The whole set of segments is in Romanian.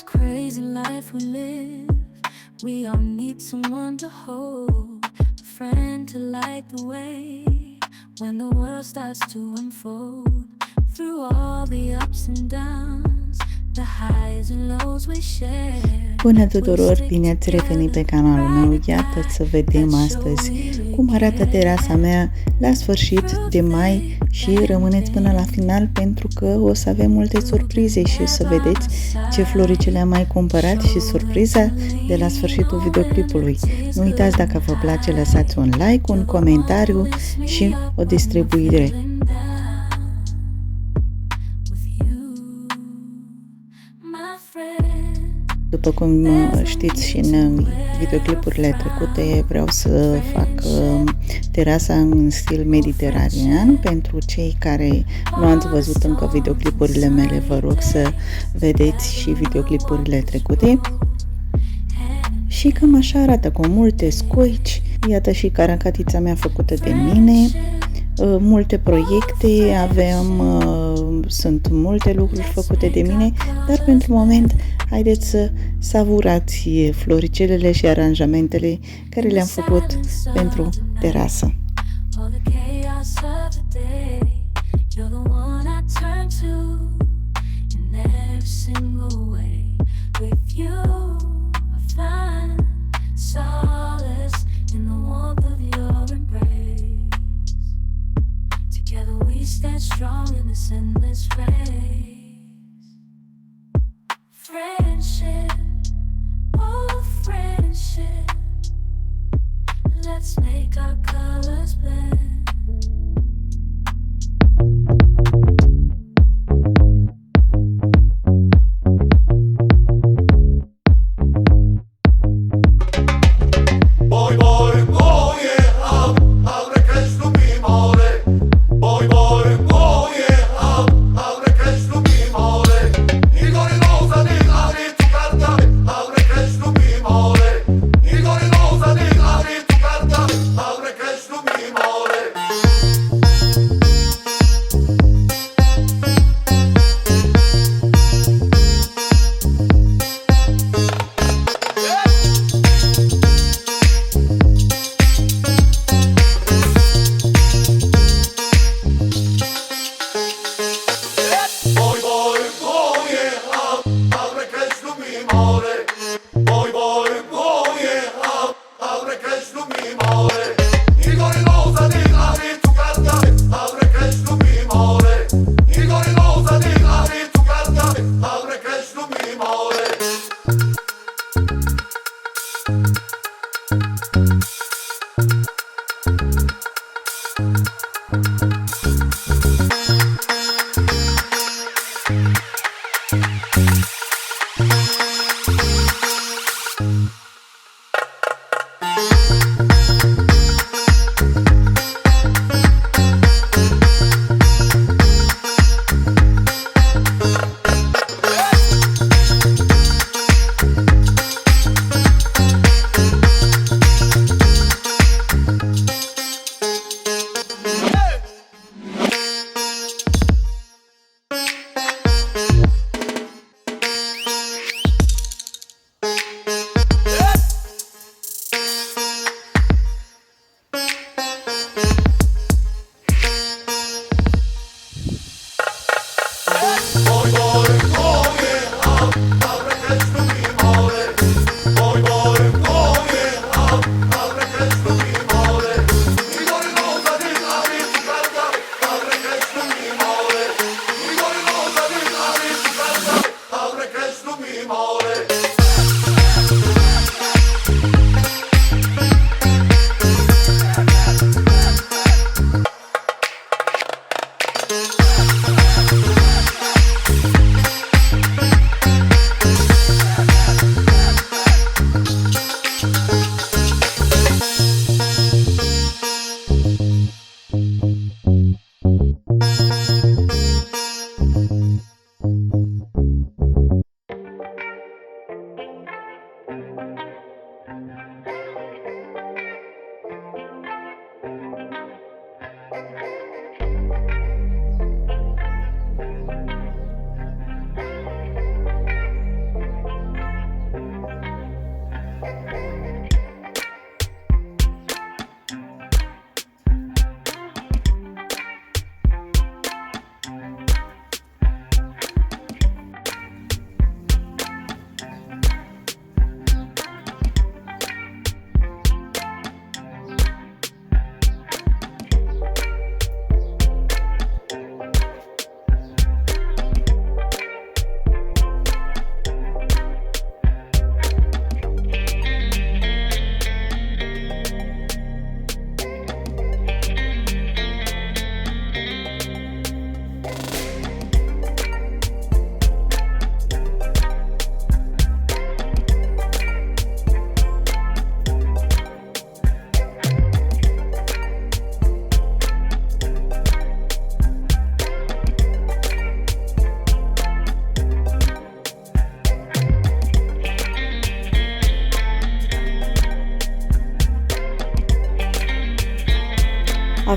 this crazy life we live, we all need someone to hold, a friend to light the way when the world starts to unfold. Through all the ups and downs, the highs and lows we share. Bună tuturor, bine ați revenit pe canalul meu. Iată să vedem astăzi cum arată terasa mea la sfârșit de mai și rămâneți până la final pentru că o să avem multe surprize și să vedeți ce floricele am mai cumpărat și surpriza de la sfârșitul videoclipului. Nu uitați, dacă vă place, lăsați un like, un comentariu și o distribuire. După cum știți și în videoclipurile trecute, vreau să fac terasa în stil mediteranean. Pentru cei care nu ați văzut încă videoclipurile mele, vă rog să vedeți și videoclipurile trecute. Și cam așa arată, cu multe scoici. Iată și caracatița mea făcută de mine. Multe proiecte sunt multe lucruri făcute de mine, dar pentru moment haideți să savurați floricelele și aranjamentele care le-am făcut pentru terasă. Stand strong in this endless race. Friendship, oh friendship, let's make our colors blend.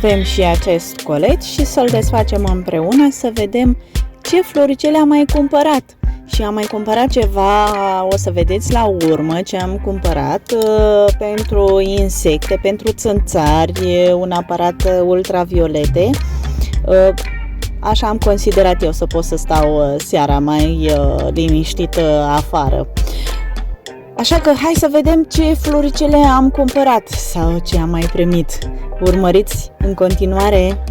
avem și acest colet și să-l desfacem împreună să vedem ce floricele am mai cumpărat. Și am mai cumpărat ceva, o să vedeți la urmă ce am cumpărat pentru insecte, pentru țânțari, un aparat ultraviolete. Așa am considerat eu să pot să stau seara mai liniștită afară. Așa că hai să vedem ce floricele am cumpărat sau ce am mai primit. Urmăriți în continuare!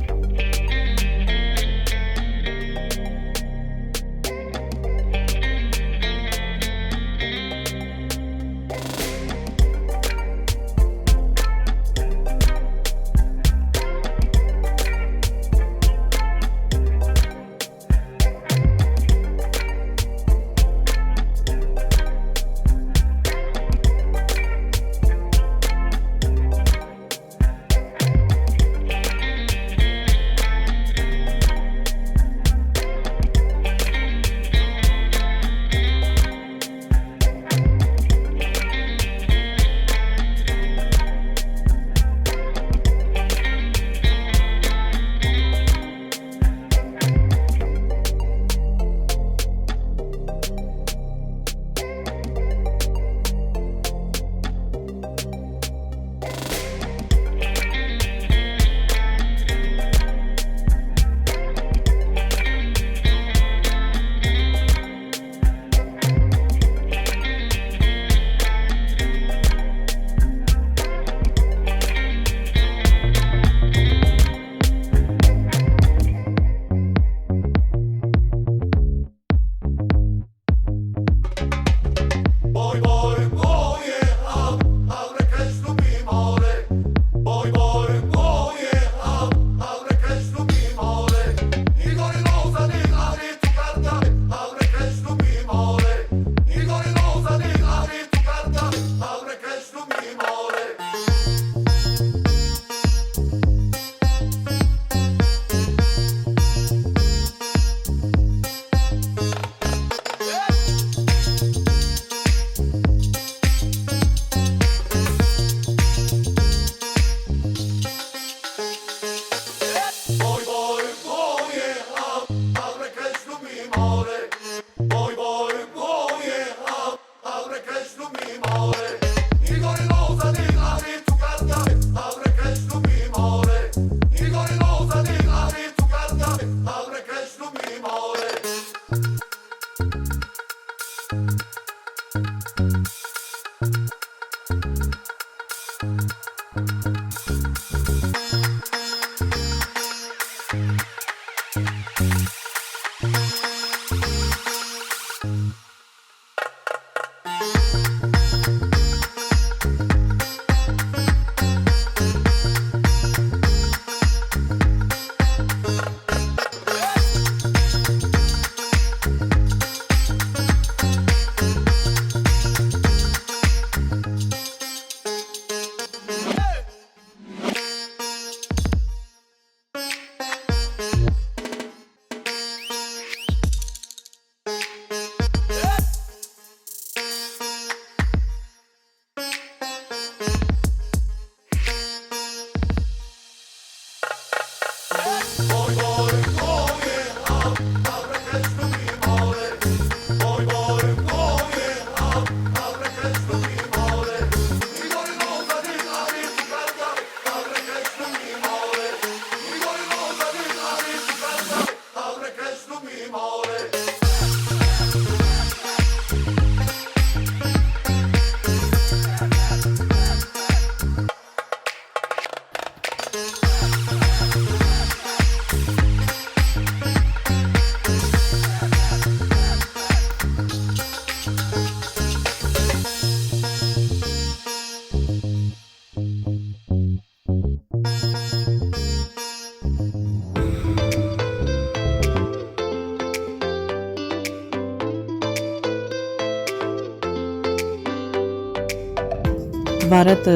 Vă arăt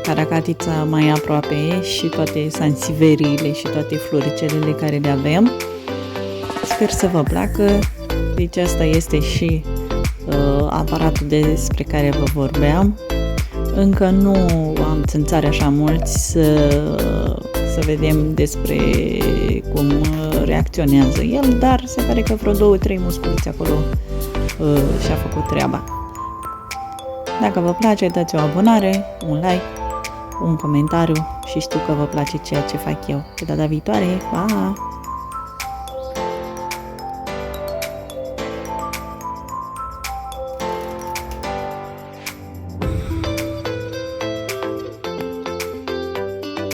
caracatița mai aproape și toate sansiveriile și toate floricelele care le avem. Sper să vă placă. Deci asta este și aparatul despre care vă vorbeam. Încă nu am țânțari așa mulți să să vedem despre cum reacționează el, dar se pare că vreo 2-3 musculițe acolo și-a făcut treaba. Dacă vă place, dați o abonare, un like, un comentariu și știu că vă place ceea ce fac eu. Pe data viitoare, pa!